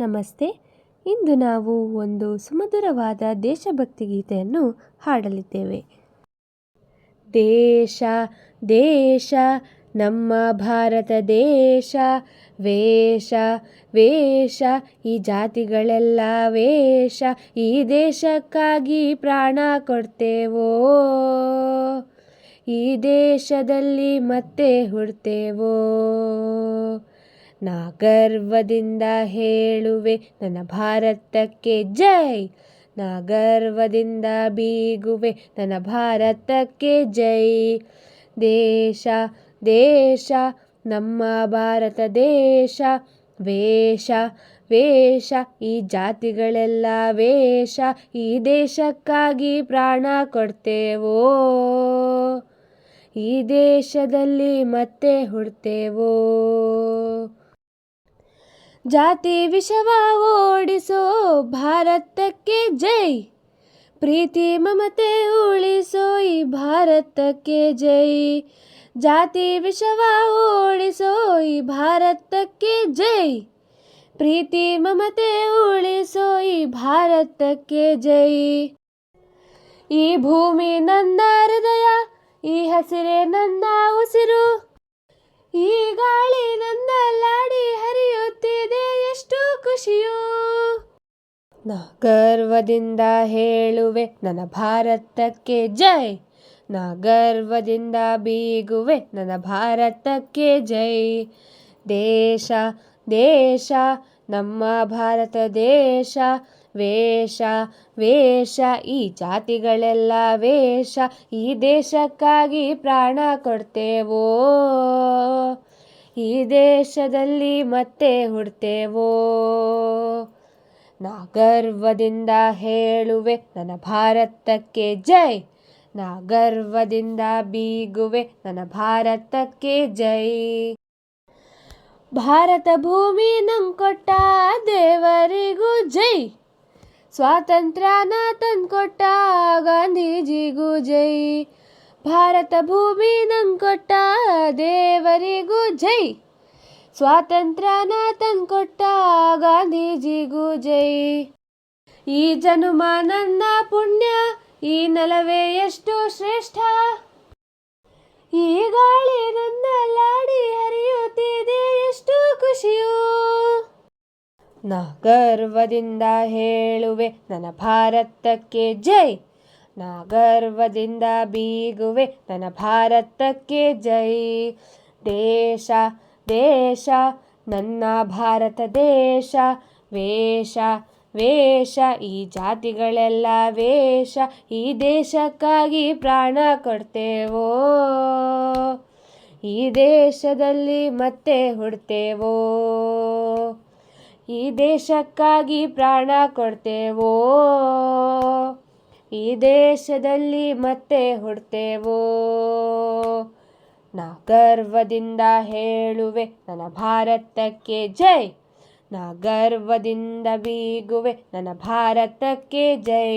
ನಮಸ್ತೆ. ಇಂದು ನಾವು ಒಂದು ಸುಮಧುರವಾದ ದೇಶಭಕ್ತಿ ಗೀತೆಯನ್ನು ಹಾಡಲಿದ್ದೇವೆ. ದೇಶ ದೇಶ ನಮ್ಮ ಭಾರತ ದೇಶ, ವೇಷ ವೇಷ ಈ ಜಾತಿಗಳೆಲ್ಲ ವೇಷ, ಈ ದೇಶಕ್ಕಾಗಿ ಪ್ರಾಣ ಕೊಡ್ತೇವೋ, ಈ ದೇಶದಲ್ಲಿ ಮತ್ತೆ ಹುಡ್ತೇವೋ. ನಾ ಗರ್ವದಿಂದ ಹೇಳುವೆ ನನ್ನ ಭಾರತಕ್ಕೆ ಜೈ, ನಾ ಗರ್ವದಿಂದ ಬೀಗುವೆ ನನ್ನ ಭಾರತಕ್ಕೆ ಜೈ. ದೇಶ ದೇಶ ನಮ್ಮ ಭಾರತ ದೇಶ, ವೇಷ ವೇಷ ಈ ಜಾತಿಗಳೆಲ್ಲ ವೇಷ, ಈ ದೇಶಕ್ಕಾಗಿ ಪ್ರಾಣ ಕೊಡ್ತೇವೋ, ಈ ದೇಶದಲ್ಲಿ ಮತ್ತೆ ಹುಡ್ತೇವೋ. ಜಾತಿ ವಿಷವ ಓಡಿಸೋ ಭಾರತಕ್ಕೆ ಜೈ, ಪ್ರೀತಿ ಮಮತೆ ಉಳಿಸೋ ಈ ಭಾರತಕ್ಕೆ ಜೈ. ಜಾತಿ ವಿಷವ ಓಡಿಸೋ ಈ ಭಾರತಕ್ಕೆ ಜೈ, ಪ್ರೀತಿ ಮಮತೆ ಉಳಿಸೋ ಈ ಭಾರತಕ್ಕೆ ಜೈ. ಈ ಭೂಮಿ ನನ್ನ ಹೃದಯ, ಈ ಹಸಿರೇ ನನ್ನ ಉಸಿರು, ಈ ಗಾಳಿ ನನ್ನ ಲಾಡಿ ಹರಿಯುತ್ತಿದೆ ಎಷ್ಟು ಖುಷಿಯು. ನಾ ಗರ್ವದಿಂದ ಹೇಳುವೆ ನನ್ನ ಭಾರತಕ್ಕೆ ಜೈ, ನಾ ಗರ್ವದಿಂದ ಬೀಗುವೆ ನನ್ನ ಭಾರತಕ್ಕೆ ಜೈ. ದೇಶ ದೇಶ ನಮ್ಮ ಭಾರತ ದೇಶ, ವೇಷ ವೇಷ ಈ ಜಾತಿಗಳೆಲ್ಲ ವೇಷ, ಈ ದೇಶಕ್ಕಾಗಿ ಪ್ರಾಣ ಕೊಡ್ತೇವೋ, ಈ ದೇಶದಲ್ಲಿ ಮತ್ತೆ ಹುಡ್ತೇವೋ. ನಾ ಗರ್ವದಿಂದ ಹೇಳುವೆ ನನ್ನ ಭಾರತಕ್ಕೆ ಜೈ, ನಾ ಗರ್ವದಿಂದ ಬೀಗುವೆ ನನ್ನ ಭಾರತಕ್ಕೆ ಜೈ. ಭಾರತ ಭೂಮಿ ನಂಕೊಟ್ಟ ದೇವರಿಗೂ ಜೈ, ಸ್ವಾತಂತ್ರ್ಯನ ತಂದ್ಕೊಟ್ಟ ಗಾಂಧೀಜಿಗೂ ಜೈ. ಭಾರತ ಭೂಮಿ ನಂಕೊಟ್ಟ ದೇವರಿಗೂ ಜೈ, ಸ್ವಾತಂತ್ರ್ಯನ ತಂದ್ಕೊಟ್ಟ ಗಾಂಧೀಜಿಗೂ ಜೈ. ಈ ಜನುಮ ನನ್ನ ಪುಣ್ಯ, ಈ ನೆಲವೇ ಎಷ್ಟು ಶ್ರೇಷ್ಠ, ಈ ಗಾಳಿ ನನ್ನ ಲಾಡಿ ಹರಿಯುತ್ತಿದೆ ಎಷ್ಟು ಖುಷಿಯು. ನಾ ಗರ್ವದಿಂದ ಹೇಳುವೆ ನನ್ನ ಭಾರತಕ್ಕೆ ಜೈ, ನಾ ಗರ್ವದಿಂದ ಬೀಗುವೆ ನನ್ನ ಭಾರತಕ್ಕೆ ಜೈ. ದೇಶ ದೇಶ ನನ್ನ ಭಾರತ ದೇಶ, ವೇಷ ವೇಷ ಈ ಜಾತಿಗಳೆಲ್ಲ ವೇಷ, ಈ ದೇಶಕ್ಕಾಗಿ ಪ್ರಾಣ ಕೊಡ್ತೇವೋ, ಈ ದೇಶದಲ್ಲಿ ಮತ್ತೆ ಹುಡ್ತೇವೋ, ಈ ದೇಶಕ್ಕಾಗಿ ಪ್ರಾಣ ಕೊಡ್ತೇವೋ, ಈ ದೇಶದಲ್ಲಿ ಮತ್ತೆ ಹುಡ್ತೇವೋ. ನಾ ಗರ್ವದಿಂದ ಹೇಳುವೆ ನನ್ನ ಭಾರತಕ್ಕೆ ಜೈ, ನಾ ಗರ್ವದಿಂದ ಬೀಗುವೆ ನನ್ನ ಭಾರತಕ್ಕೆ ಜೈ.